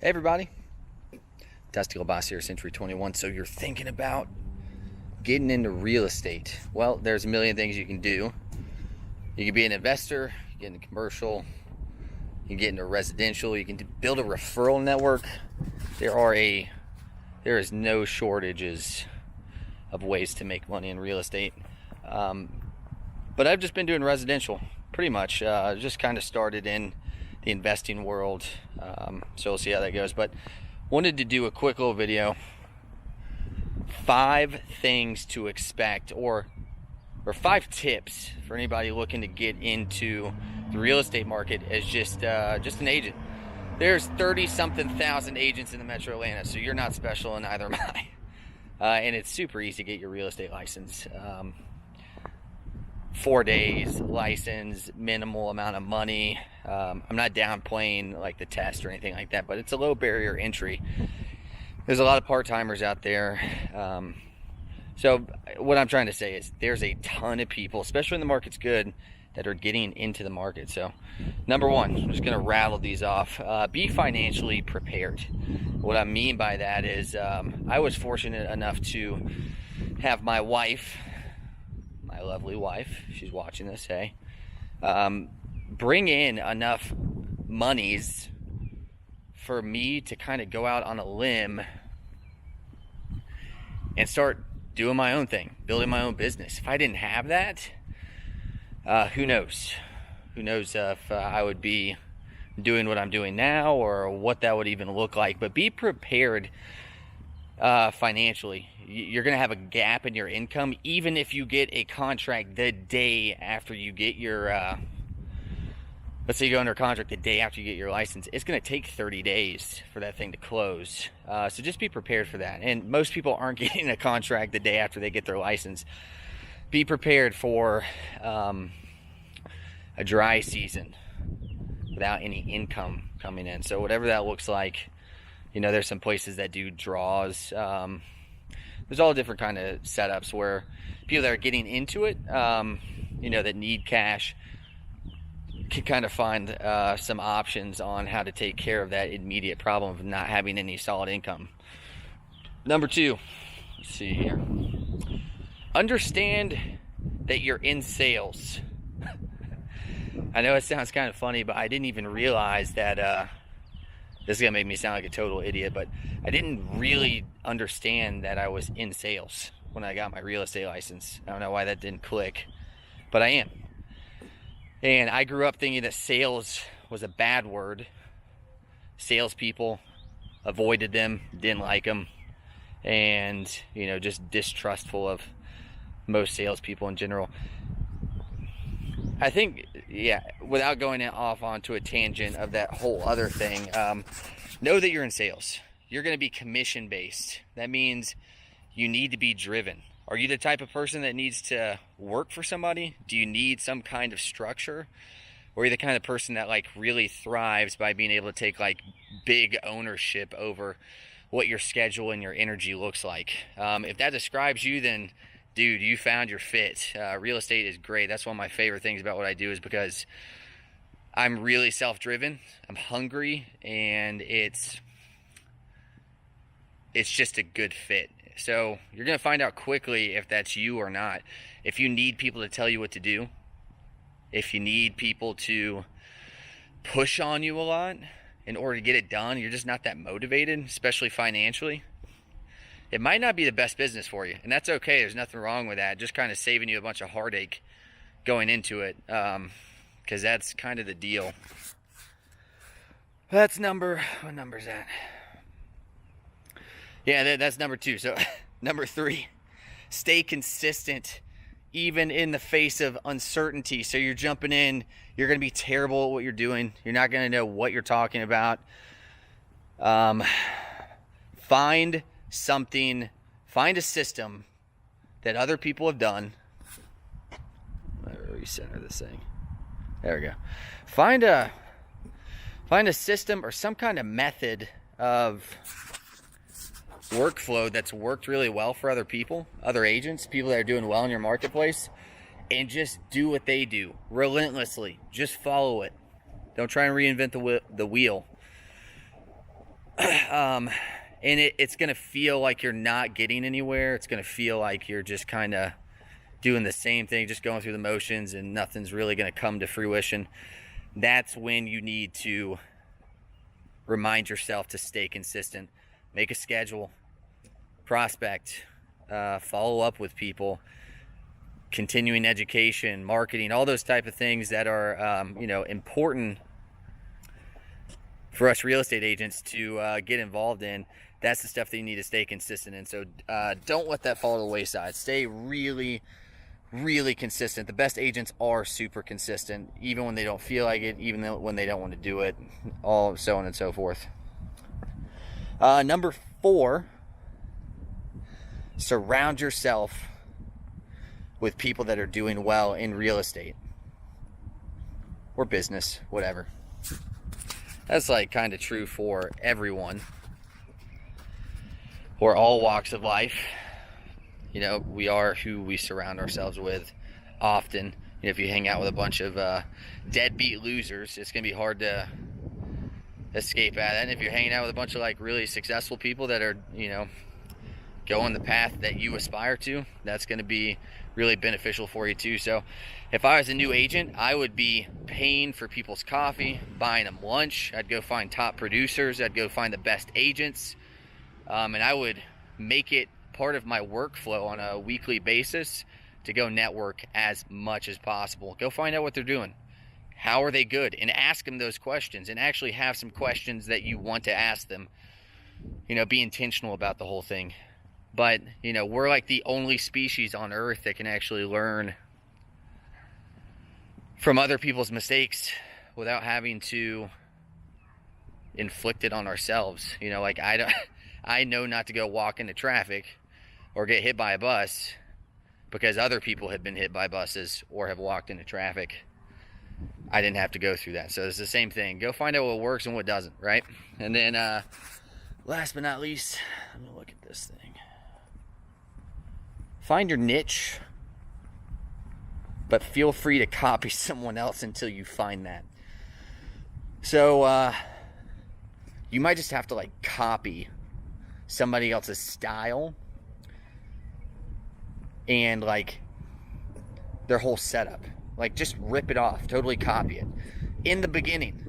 Hey everybody, Testicle Boss here, Century 21. So you're thinking about getting into real estate. Well, there's a million things you can do. You can be an investor, you can get into commercial, you can get into residential, you can build a referral network. There is no shortages of ways to make money in real estate. But I've just been doing residential pretty much. Just kind of started in the investing world, so we'll see how that goes. But wanted to do a quick little video, 5 things to expect, or 5 tips for anybody looking to get into the real estate market as just an agent. There's 30-something thousand agents in the Metro Atlanta, so you're not special, and neither am I. And it's super easy to get your real estate license. 4 days license, minimal amount of money. I'm not downplaying like the test or anything like that, but it's a low barrier entry. There's a lot of part-timers out there. So what I'm trying to say is there's a ton of people, especially when the market's good, that are getting into the market. So number one, I'm just going to rattle these off. Be financially prepared. What I mean by that is I was fortunate enough to have my wife, my lovely wife, she's watching this, hey, bring in enough monies for me to kind of go out on a limb and start doing my own thing, building my own business. If I didn't have that, who knows? Who knows if I would be doing what I'm doing now, or what that would even look like. But be prepared financially. You're going to have a gap in your income, even if you get a contract the day after you get your, let's say you go under contract the day after you get your license. It's going to take 30 days for that thing to close. So just be prepared for that. And most people aren't getting a contract the day after they get their license. Be prepared for a dry season without any income coming in. So whatever that looks like, you know, there's some places that do draws. There's all different kind of setups where people that are getting into it, you know, that need cash, can kind of find some options on how to take care of that immediate problem of not having any solid income. Number 2, let's see here. Understand that you're in sales. I know it sounds kind of funny, but I didn't even realize that this is going to make me sound like a total idiot, but I didn't really understand that I was in sales when I got my real estate license. I don't know why that didn't click, but I am. And I grew up thinking that sales was a bad word. Salespeople, avoided them, didn't like them, and, you know, just distrustful of most salespeople in general. I think, yeah, without going off onto a tangent of that whole other thing, know that you're in sales. You're going to be commission based. That means you need to be driven. Are you the type of person that needs to work for somebody? Do you need some kind of structure? Or are you the kind of person that like really thrives by being able to take like big ownership over what your schedule and your energy looks like? If that describes you, then dude, you found your fit. Real estate is great. That's one of my favorite things about what I do, is because I'm really self-driven. I'm hungry, and it's just a good fit. So you're going to find out quickly if that's you or not. If you need people to tell you what to do, if you need people to push on you a lot in order to get it done, you're just not that motivated, especially financially, it might not be the best business for you, and that's okay. There's nothing wrong with that. Just kind of saving you a bunch of heartache going into it, because that's kind of the deal. What number's that? Yeah, that's number 2. So number 3, stay consistent even in the face of uncertainty. So you're jumping in, you're going to be terrible at what you're doing. You're not going to know what you're talking about. Find a system that other people have done. Let me recenter this thing. There we go. Find a system or some kind of method of workflow that's worked really well for other people, other agents, people that are doing well in your marketplace, and just do what they do relentlessly. Just follow it. Don't try and reinvent the wheel. And it's going to feel like you're not getting anywhere. It's going to feel like you're just kind of doing the same thing, just going through the motions, and nothing's really going to come to fruition. That's when you need to remind yourself to stay consistent. Make a schedule, prospect, follow up with people, continuing education, marketing, all those type of things that are important for us real estate agents to get involved in. That's the stuff that you need to stay consistent in. So don't let that fall to the wayside. Stay really, really consistent. The best agents are super consistent, even when they don't feel like it, even when they don't want to do it, all so on and so forth. Number 4, surround yourself with people that are doing well in real estate or business, whatever. That's like kind of true for everyone, or all walks of life. We are who we surround ourselves with often. If you hang out with a bunch of deadbeat losers, it's going to be hard to escape at it. And if you're hanging out with a bunch of like really successful people that are, going the path that you aspire to, that's going to be really beneficial for you too. So if I was a new agent, I would be paying for people's coffee, buying them lunch. I'd go find top producers. I'd go find the best agents. And I would make it part of my workflow on a weekly basis to go network as much as possible. Go find out what they're doing. How are they good? And ask them those questions, and actually have some questions that you want to ask them. Be intentional about the whole thing. But, we're like the only species on Earth that can actually learn from other people's mistakes without having to inflict it on ourselves. I know not to go walk into traffic or get hit by a bus because other people have been hit by buses or have walked into traffic. I didn't have to go through that. So it's the same thing. Go find out what works and what doesn't, right? And then last but not least, let me look at this thing. Find your niche, but feel free to copy someone else until you find that. So you might just have to like copy somebody else's style and like their whole setup. Like just rip it off, totally copy it. In the beginning,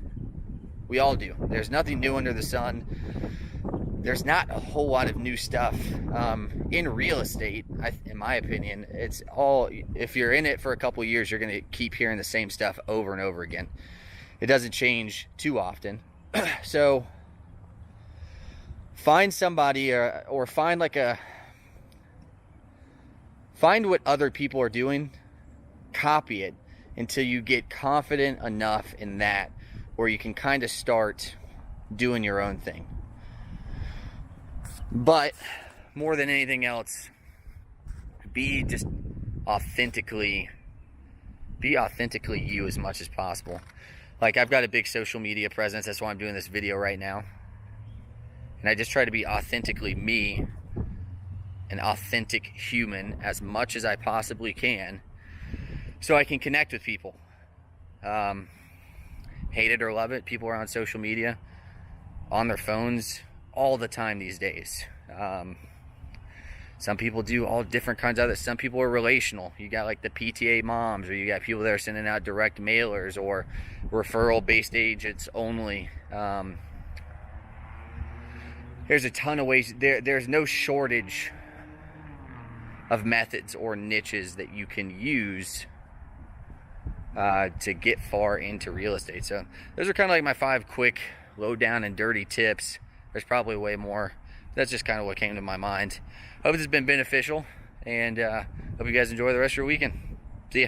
we all do. There's nothing new under the sun. There's not a whole lot of new stuff in real estate. In my opinion, it's all, if you're in it for a couple of years, you're going to keep hearing the same stuff over and over again. It doesn't change too often. So find somebody or find find what other people are doing, copy it until you get confident enough in that where you can kind of start doing your own thing. But more than anything else, be authentically you as much as possible. Like, I've got a big social media presence. That's why I'm doing this video right now. And I just try to be authentically me, an authentic human, as much as I possibly can, so I can connect with people. Hate it or love it, people are on social media, on their phones all the time these days. Some people do all different kinds of it. Some people are relational. You got like the PTA moms, or you got people that are sending out direct mailers or referral-based agents only. There's a ton of ways. There's no shortage of methods or niches that you can use to get far into real estate. So those are kind of like my 5 quick, low down and dirty tips. There's probably way more. That's just kind of what came to my mind. Hope this has been beneficial, and hope you guys enjoy the rest of your weekend. See ya.